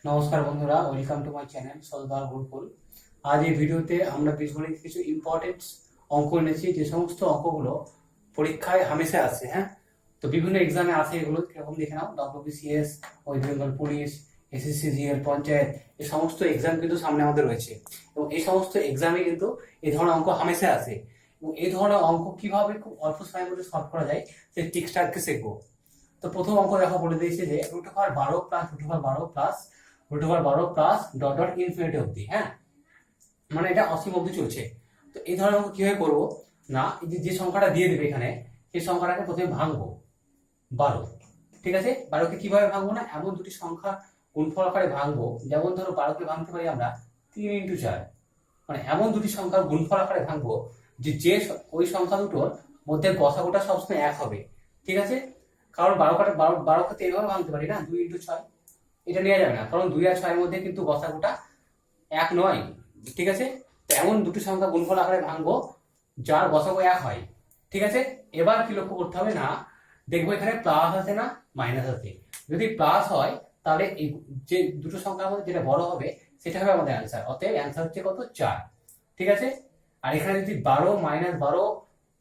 নমস্কার বন্ধুরা, welcome to my channel Soldar Gurukul. আজ এই ভিডিওতে আমরা বীজগণিত কিছু ইম্পর্টেন্ট অঙ্ক এনেছি, যে সমস্ত অঙ্কগুলো পরীক্ষায় হামেশা আসে। হ্যাঁ, তো বিভিন্ন এক্সামে আসে। এগুলো কিরকম দেখে নাও, WBCS, West Bengal police, SSC GL, panchayat, এই সমস্ত এক্সাম কিন্তু সামনে আমাদের রয়েছে। এবং এই সমস্ত এক্সামে কিন্তু এই ধরনের অঙ্ক হামেশা আসে। এবং এই ধরনের অঙ্ক কিভাবে খুব অল্প সময়ের মধ্যে সলভ করা যায় সেই ট্রিক্সটা আজকে শিখবো। তো প্রথম অঙ্ক দেখো, বলে দিয়েছে যে √12 plus √12 plus √12 plus dot dot infinity অব্দি। হ্যাঁ, মানে এটা অসীম অব্দি চলছে। তো এই ধরনের অঙ্ক কিভাবে করবো না, এই যে সংখ্যাটা দিয়ে দেবে এখানে, সেই সংখ্যাটাকে প্রথমে ভাঙবো 12। ঠিক আছে, 12কে কিভাবে ভাঙবো না, এমন দুটি সংখ্যা গুণফল আকারে ভাঙবো। যেমন ধরো 12কে ভাঙতে পারি আমরা 3 × 4, মানে এমন দুটি সংখ্যার গুণফল আকারে ভাঙবো যে ওই সংখ্যা দুটোর মধ্যে গসাগুটা সবসময় এক হবে। ঠিক আছে, কারণ 12কে এইভাবে ভাঙতে পারি না, 2 × 6, এটা নেওয়া যাবে না, কারণ 2 আর 6-এর মধ্যে কিন্তু গসাগুটা এক নয়। ঠিক আছে, তো এমন দুটি সংখ্যা গুণফল আকারে ভাঙবো যার গসাগু এক হয়। ঠিক আছে, এবার কি লক্ষ্য করতে হবে না, দেখবো এখানে প্লাস আছে না মাইনাস আছে। যদি প্লাস হয় তাহলে এই যে দুটো সংখ্যার মধ্যে যেটা বড় হবে সেটা হবে আমাদের অ্যান্সার। অতএব অ্যান্সার হচ্ছে কত, 4। ঠিক আছে, আর এখানে যদি 12 - 12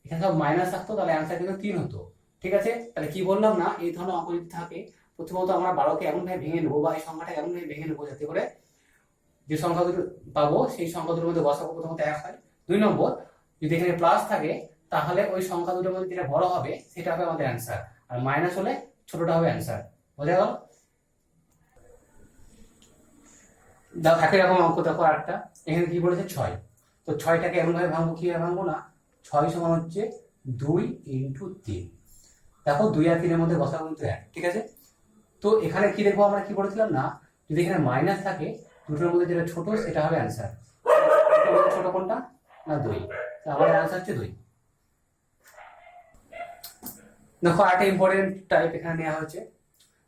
এখানে সব মাইনাস থাকতো তাহলে অ্যান্সার কিন্তু 3 হতো। ঠিক আছে, তাহলে কি বললাম না, এই ধরনের অঙ্ক যদি থাকে প্রথমত আমরা 12কে এমন ভাবে ভেঙে নেবো, বা এই সংখ্যাটা এমন ভাবে ভেঙে নেবো যাতে করে যে সংখ্যা দুটো পাবো সেই সংখ্যা দুটোর মধ্যে গসাগু প্রথমত এক হয়। 2 নম্বর, যদি এখানে প্লাস থাকে তাহলে ওই সংখ্যা দুটোর মধ্যে যেটা বড় হবে সেটা হবে আমাদের অ্যান্সার, আর মাইনাস হলে ছোটটা হবে অ্যান্সার। বোঝা গেল? দেখো একই রকম অঙ্ক দেখো আরেকটা, এখানে কি বলেছে 6। তো 6টাকে এমন ভাবে ভাঙবো, কিভাবে ভাঙবো না, 6 সমান হচ্ছে 2 × 3। দেখো 2 আর 3-এর মধ্যে গসাগু কিন্তু 1। ঠিক আছে, তো এখানে কি দেখবো, আমরা কি বলেছিলাম না, যদি এখানে মাইনাস থাকে দুটোর মধ্যে যেটা ছোট সেটা হবে অ্যান্সার। ছোট কোনটা না, 2। আমাদের অ্যান্সার হচ্ছে 2। দেখো আরেকটা ইম্পর্টেন্ট টাইপ এখানে নেওয়া হয়েছে।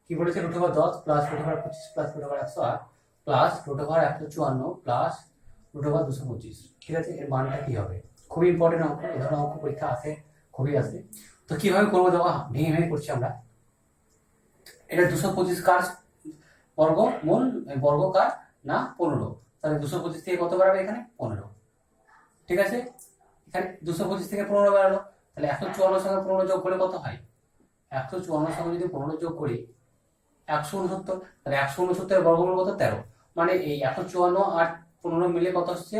কি বলেছে, √10 প্লাস √25 প্লাস √108 প্লাস √154 প্লাস √225। ঠিক আছে, এর মানটা কি হবে? খুবই ইম্পর্টেন্ট অঙ্ক, এই ধরনের অঙ্ক পরীক্ষা আসে, খুবই আসে। তো কিভাবে করবো দেখো, ভেঙে ভেঙে করছি আমরা। এটা 225 কার বর্গমূল, বর্গ কার না 15, তাহলে 225 থেকে কত বাড়াবে এখানে 15। ঠিক আছে, এখানে 225 থেকে 15 বাড়ালো, তাহলে 154 সঙ্গে 15 যোগ করলে কত হয়, 154 সঙ্গে যদি 15 যোগ করি 169, তাহলে 169 বর্গমূল কত, 13। মানে এই 154 আর 15 মিলে কত আসছে,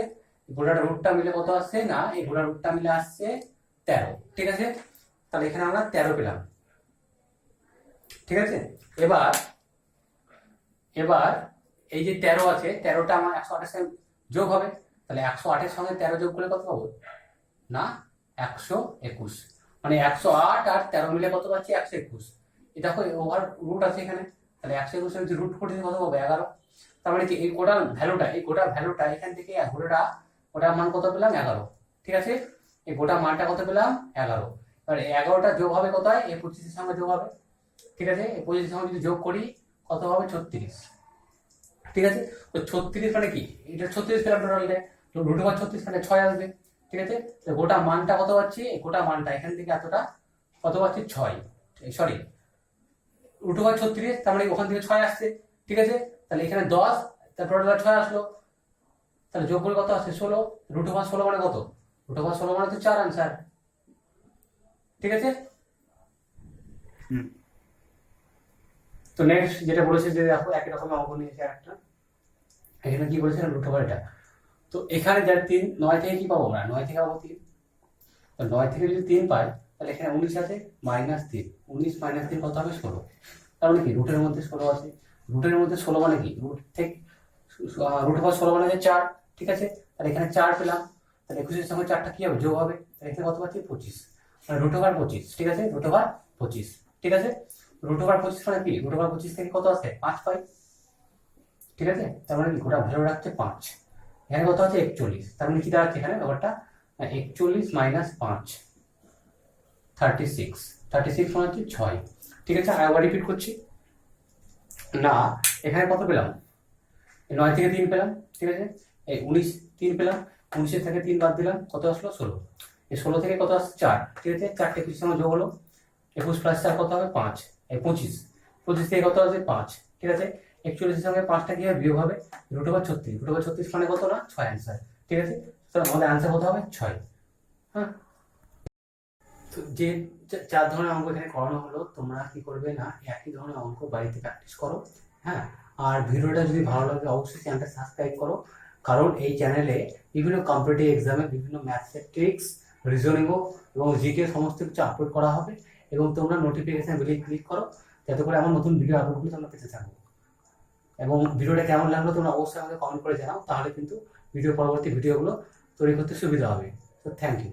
গোটার রুটটা মিলে কত আসছে না, এই গোটার রুটটা মিলে আসছে 13। ঠিক আছে, তাহলে এখানে আমরা 13 পেলাম। ঠিক আছে, এবার এবার এই যে 13 আছে, 13টা আমার 108-এর সঙ্গে যোগ হবে, তাহলে 108-এর সঙ্গে 13 যোগ করলে কত পাবো না, 121। মানে 108 আর 13 মিলে কত পাচ্ছি, 121। এই দেখো ওভার রুট আছে এখানে, তাহলে 121-এর যদি রুট করে কত পাবো, 11। তার মানে কি, এই গোটার ভ্যালুটা এখান থেকে গোটার মান কত পেলাম, 11। ঠিক আছে, এই গোটা মানটা কত পেলাম, 11। এবার 11টা যোগ হবে কোথায়, এই 25-এর সঙ্গে যোগ হবে। ঠিক আছে, এই 25-এর সঙ্গে যদি যোগ করি কত হবে, 36। ঠিক আছে, তো 36 মানে কি, এটা 36 পেলাম টোটালটা, তো √36 মানে 6 আসবে। ঠিক আছে, তো গোটা মানটা কত পাচ্ছি, গোটা মানটা এখান থেকে এতটা কত পাচ্ছি, 6, সরি √36, তার মানে ওখান থেকে 6 আসছে। ঠিক আছে, তাহলে এখানে 10, তারপর 6 আসলো, তাহলে যোগ করে কত আসছে, 16। √16 মানে কত, √16 মানে তো 4 আনসার। ঠিক আছে, তো নেক্সট যেটা বলেছে যে দেখো একই রকম অঙ্ক নিয়েছে একটা, এখানে কি বলেছে, √এটা। তো এখানে যার 3, 9 থেকে কি পাবো আমরা, 9 থেকে পাবো 3। তো 9 থেকে যদি 3 পাই তাহলে এখানে 19 আছে, -3, 19 - 3 কত হবে, 16। তার মানে কি, রুটের মধ্যে 16 আছে। রুটের মধ্যে 16 মানে কি, রুট থেকে √16 মানে 4। ঠিক আছে, তাহলে এখানে 4 পেলাম, তাহলে 21-এর সঙ্গে 4টা কি হবে, যোগ হবে, তাহলে এখানে কত পাচ্ছি, 25। মানে √25। ঠিক আছে, √25। ঠিক আছে, √25 মানে কি, √25 থেকে কত আছে, 5 পাই। ঠিক আছে, তার মানে কি, গোটা ভ্যালু রাখছে 5। এখানে কত আছে, 41। তার মানে কি দাঁড়াচ্ছে এখানে ব্যাপারটা, 41 - 5, 36। 36 মানে হচ্ছে 6। ঠিক আছে, আরেকবার রিপিট করছি না, এখানে কত পেলাম, 9 থেকে 3 পেলাম। ঠিক আছে, এই 19 3 পেলাম, 19-এর থেকে 3 বাদ দিলাম, কত আসলো, 16। এই 16 থেকে কত আসছে, 4। ঠিক আছে, 4টা 21-এর সঙ্গে যোগ হলো, 21 + 4 কত হবে, 5। এই 25, 25 থেকে কত আসবে, 5। ঠিক আছে, 41 সঙ্গে 5টা কি হবে বিয়োগ হবে √36, √36 মানে কত না 6 অ্যান্সার। ঠিক আছে, তো আমাদের অ্যান্সার কত হবে 6। হ্যাঁ, তো যে 4 ধরনের অঙ্ক এখানে করানো হলো, তোমরা কি করবে না একই ধরনের অঙ্ক বাড়িতে প্র্যাকটিস করো। হ্যাঁ, আর ভিডিওটা যদি ভালো লাগে অবশ্যই চ্যানেলটা সাবস্ক্রাইব করো, কারণ এই চ্যানেলে বিভিন্ন কম্পিটিটিভ এক্সামে বিভিন্ন ম্যাথসের ট্রিক্স, রিজনিংও এবং জিকে সমস্ত কিছু আপলোড করা হবে, এবং তোমরা নোটিফিকেশন বেলে ক্লিক করো যাতে করে আমার নতুন ভিডিও আপলোডগুলো তোমরা পেতে থাকো। এবং ভিডিওটা কেমন লাগলো তোমরা অবশ্যই আমাকে কমেন্ট করে জানাও, তাহলে কিন্তু পরবর্তী ভিডিওগুলো তৈরি করতে সুবিধা হবে। তো থ্যাংক ইউ।